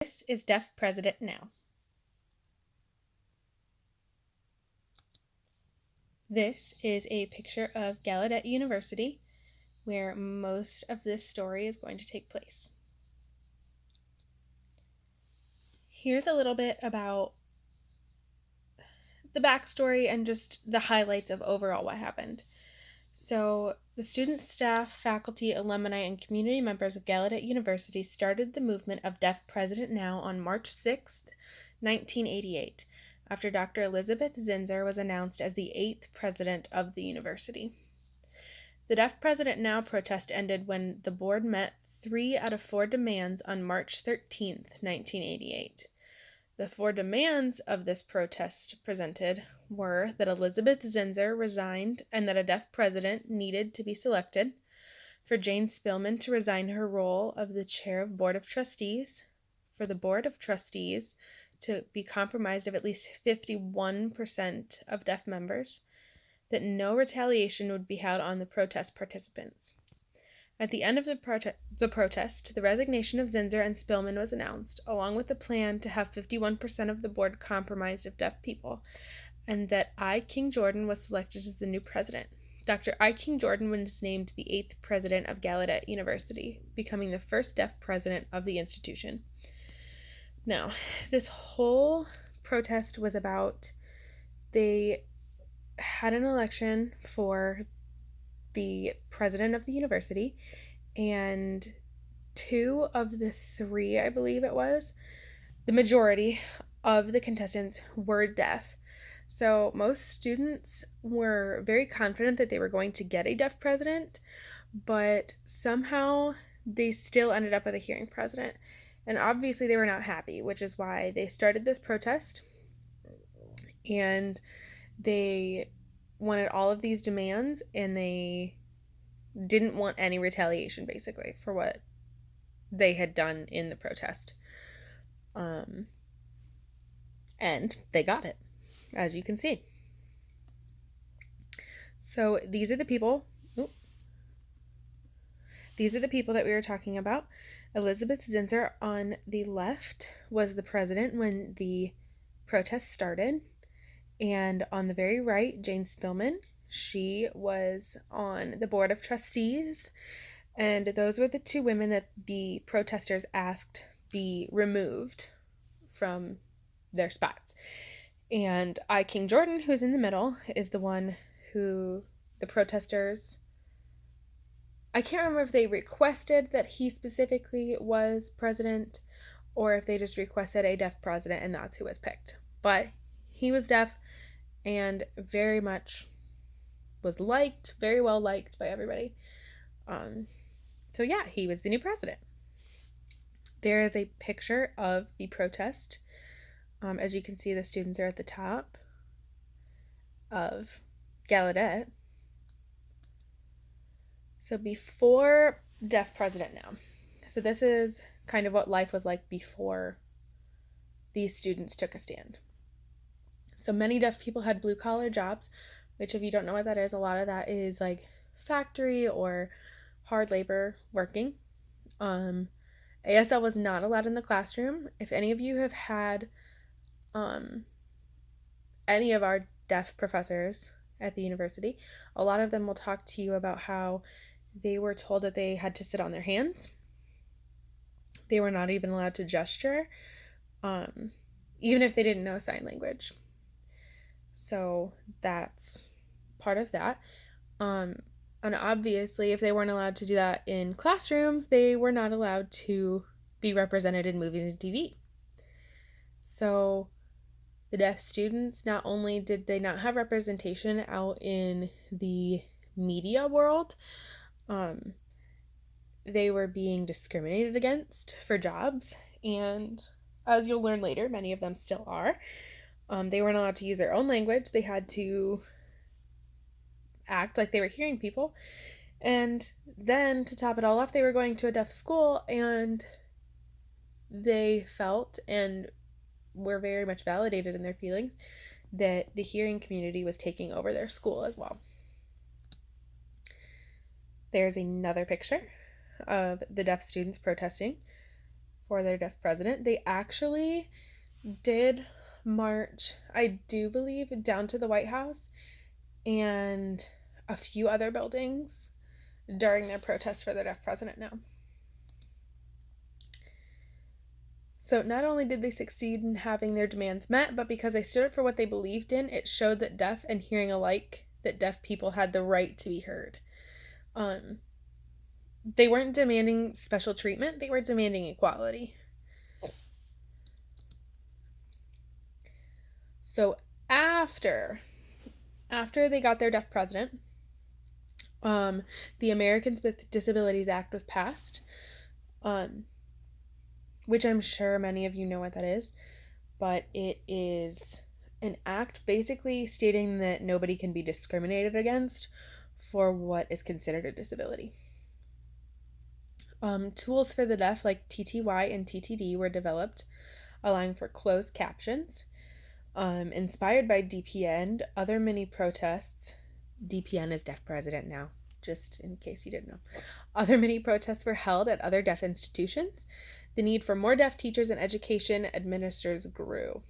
This is Deaf President Now. This is a picture of Gallaudet University, where most of this story is going to take place. Here's a little bit about the backstory and just the highlights of overall what happened. So, the students, staff, faculty, alumni, and community members of Gallaudet University started the movement of Deaf President Now on March 6th, 1988, after Dr. Elizabeth Zinser was announced as the 8th president of the university. The Deaf President Now protest ended when the board met 3 out of 4 demands on March 13th, 1988. The 4 demands of this protest presented were that Elizabeth Zinser resigned and that a deaf president needed to be selected, for Jane Spillman to resign her role of the chair of Board of Trustees, for the Board of Trustees to be comprised of at least 51% of deaf members, that no retaliation would be held on the protest participants. At the end of the protest, the resignation of Zinser and Spillman was announced, along with the plan to have 51% of the board comprised of deaf people, and that I. King Jordan was selected as the new president. Dr. I. King Jordan was named the 8th president of Gallaudet University, becoming the first deaf president of the institution. Now, this whole protest was about they had an election for the president of the university, and 2 of the 3, I believe it was, the majority of the contestants were deaf. So most students were very confident that they were going to get a deaf president, but somehow they still ended up with a hearing president. And obviously they were not happy, which is why they started this protest. And they wanted all of these demands, and they didn't want any retaliation, basically, for what they had done in the protest. And they got it, as you can see. So these are the people. These are the people that we were talking about. Elizabeth Zinser on the left was the president when the protest started. And on the very right, Jane Spillman. She was on the Board of Trustees. And those were the 2 women that the protesters asked be removed from their spots. And I. King Jordan, who's in the middle, is the one who the protesters, I can't remember if they requested that he specifically was president or if they just requested a deaf president and that's who was picked. But he was deaf and very much was liked, very well liked by everybody. So yeah, he was the new president. There is a picture of the protest. As you can see, the students are at the top of Gallaudet. So before Deaf President Now. So this is kind of what life was like before these students took a stand. So many deaf people had blue-collar jobs, which if you don't know what that is, a lot of that is like factory or hard labor working. ASL was not allowed in the classroom. If any of you have had any of our deaf professors at the university, a lot of them will talk to you about how they were told that they had to sit on their hands. They were not even allowed to gesture, even if they didn't know sign language. So that's part of that. And obviously, if they weren't allowed to do that in classrooms, they were not allowed to be represented in movies and TV. So the deaf students, not only did they not have representation out in the media world, they were being discriminated against for jobs, and as you'll learn later, many of them still are. They weren't allowed to use their own language. They had to act like they were hearing people. And then, to top it all off, they were going to a deaf school, and they felt and were very much validated in their feelings that the hearing community was taking over their school as well. There's another picture of the deaf students protesting for their deaf president. They actually did march, I do believe, down to the White House and a few other buildings during their protest for their deaf president now. So not only did they succeed in having their demands met, but because they stood up for what they believed in, it showed that deaf and hearing alike, that deaf people had the right to be heard. They weren't demanding special treatment, they were demanding equality. So after they got their deaf president, the Americans with Disabilities Act was passed, which I'm sure many of you know what that is, but it is an act basically stating that nobody can be discriminated against for what is considered a disability. Tools for the deaf like TTY and TTD were developed, allowing for closed captions. Inspired by DPN, other mini protests, DPN is deaf president now, just in case you didn't know. Other mini protests were held at other deaf institutions. The need for more deaf teachers and education administrators grew.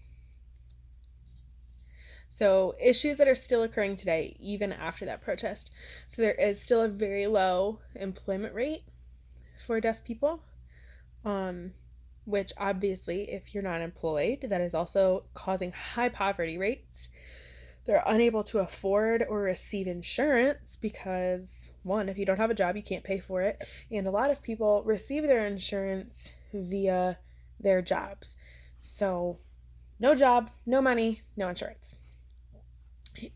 So issues that are still occurring today, even after that protest. So there is still a very low employment rate for deaf people, which obviously, if you're not employed, that is also causing high poverty rates. They're unable to afford or receive insurance because, one, if you don't have a job, you can't pay for it. And a lot of people receive their insurance via their jobs. So no job, no money, no insurance.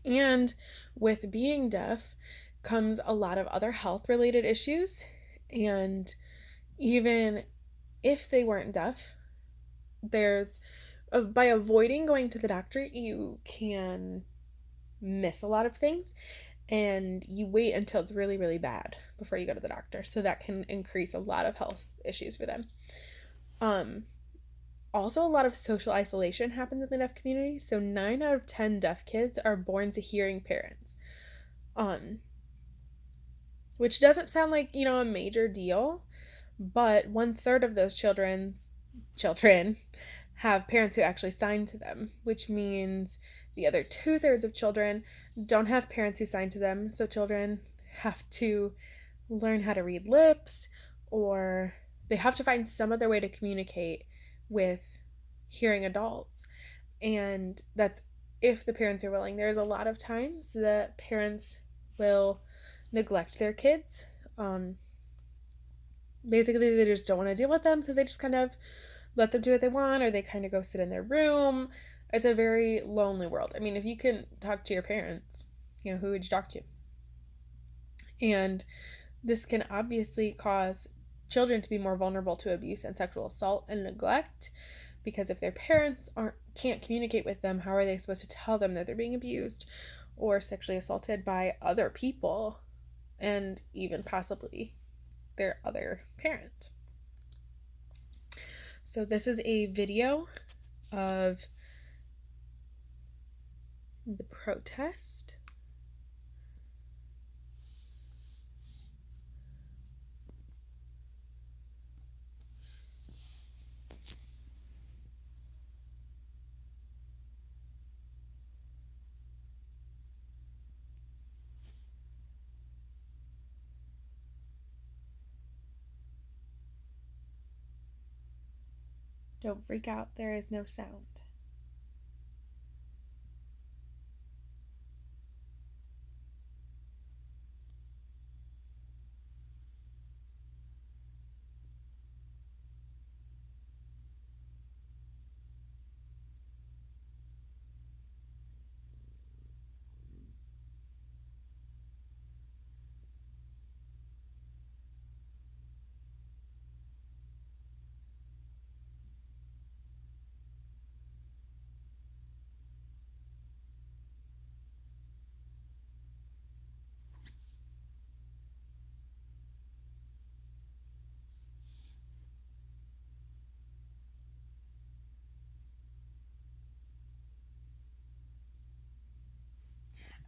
And with being deaf comes a lot of other health-related issues. And even if they weren't deaf, by avoiding going to the doctor, you can miss a lot of things, and you wait until it's really, really bad before you go to the doctor. So that can increase a lot of health issues for them. Also, a lot of social isolation happens in the deaf community. So 9 out of 10 deaf kids are born to hearing parents. Which doesn't sound like, a major deal, but 1/3 of those children have parents who actually sign to them, which means the other 2/3 of children don't have parents who sign to them. So children have to learn how to read lips, or they have to find some other way to communicate with hearing adults. And that's if the parents are willing. There's a lot of times that parents will neglect their kids. Basically, they just don't want to deal with them, so they just kind of let them do what they want, or they kind of go sit in their room. It's a very lonely world. I mean, if you can talk to your parents, who would you talk to? And this can obviously cause children to be more vulnerable to abuse and sexual assault and neglect, because if their parents can't communicate with them, how are they supposed to tell them that they're being abused or sexually assaulted by other people, and even possibly their other parent? So this is a video of the protest. Don't freak out, there is no sound.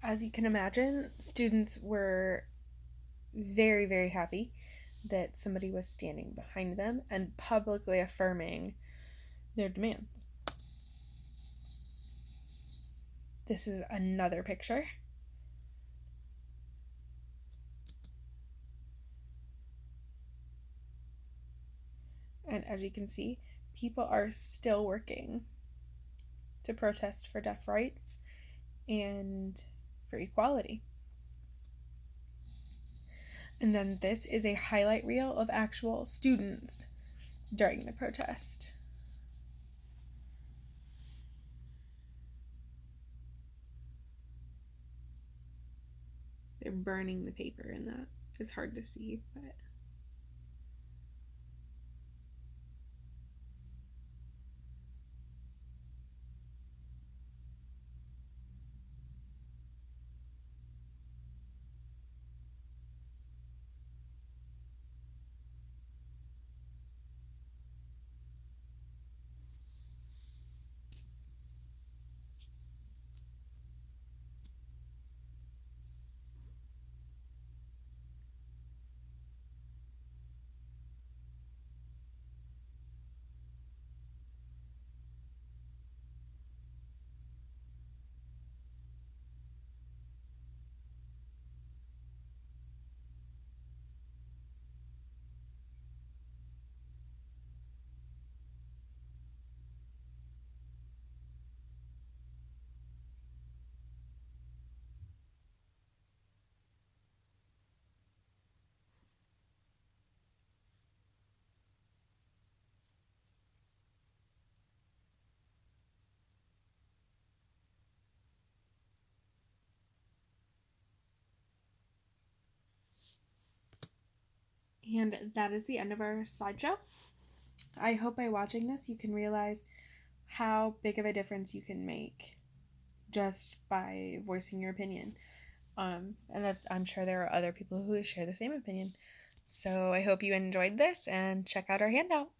As you can imagine, students were very, very happy that somebody was standing behind them and publicly affirming their demands. This is another picture. And as you can see, people are still working to protest for deaf rights and for equality. And then this is a highlight reel of actual students during the protest. They're burning the paper, and that is hard to see, but and that is the end of our slideshow. I hope by watching this you can realize how big of a difference you can make just by voicing your opinion. And that I'm sure there are other people who share the same opinion. So I hope you enjoyed this and check out our handout.